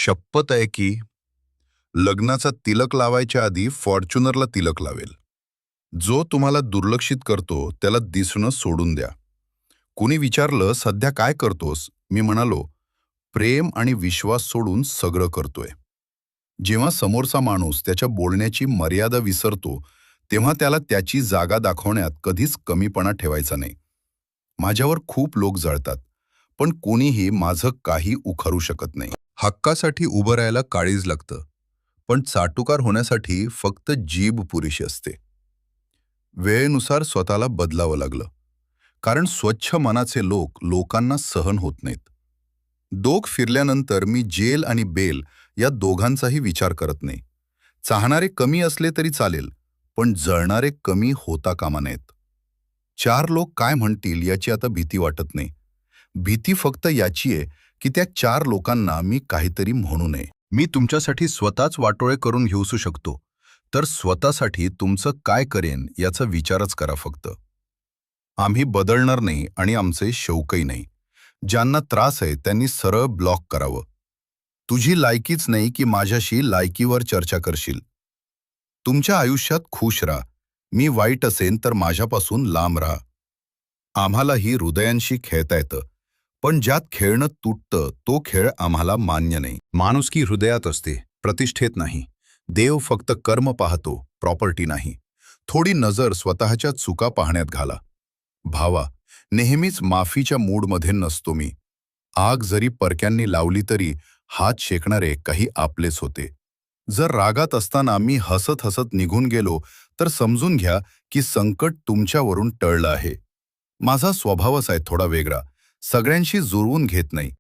शपथ आहे की लग्नाचा तिलक लावायच्या आधी फॉर्च्युनरला तिलक लावेल. जो तुम्हाला दुर्लक्षित करतो त्याला दिसणं सोडून द्या. कुणी विचारलं सध्या काय करतोस, मी म्हणालो प्रेम आणि विश्वास सोडून सगळं करतोय. जेव्हा समोरचा माणूस त्याच्या बोलण्याची मर्यादा विसरतो तेव्हा त्याला त्याची जागा दाखवण्यात कधीच कमीपणा ठेवायचा नाही. माझ्यावर खूप लोक जळतात, पण कोणीही माझं काही उखारू शकत नाही. हक्कासाठी उभं राहायला काळीज लागतं, पण चाटुकार होण्यासाठी फक्त जीभ पुरेशी असते. वेळेनुसार स्वतःला बदलावं लागलं, कारण स्वच्छ मनाचे लोक लोकांना सहन होत नाहीत. डोक फिरल्यानंतर मी जेल आणि बेल या दोघांचाही विचार करत नाही. चाहणारे कमी असले तरी चालेल, पण जळणारे कमी होता कामा नयेत. 4 लोक काय म्हणतील याची आता भीती वाटत नाही. भीती फक्त याची आहे की त्या 4 लोकांना मी काहीतरी म्हणू नये. मी तुमच्यासाठी स्वतःच वाटोळे करून घेऊसू शकतो, तर स्वतःसाठी तुमचं काय करेन याचा विचारच करा फक्त. आम्ही बदलणार नाही आणि आमचे शौकही नाही. ज्यांना त्रास आहे त्यांनी सरळ ब्लॉक करावं. तुझी लायकीच नाही की माझ्याशी लायकीवर चर्चा करशील. तुमच्या आयुष्यात खुश राहा. मी वाईट असेन तर माझ्यापासून लांब राहा. आम्हालाही हृदयांशी खेळता येतं, पण ज्यात खेळणं तुटतं तो खेळ आम्हाला मान्य नाही. माणुसकी हृदयात असते, प्रतिष्ठेत नाही. देव फक्त कर्म पाहतो, प्रॉपर्टी नाही. थोडी नजर स्वतःच्या चुका पाहण्यात घाला. भावा, नेहमीच माफीच्या मूडमध्ये नसतो मी. आग जरी परक्यांनी लावली तरी हात शेकणारे काही आपलेच होते. जर रागात असताना मी हसत हसत निघून गेलो तर समजून घ्या की संकट तुमच्यावरून टळलं आहे. माझा स्वभावच आहे थोडा वेगळा. सगळ्यांशी जुळवून घेत नाही,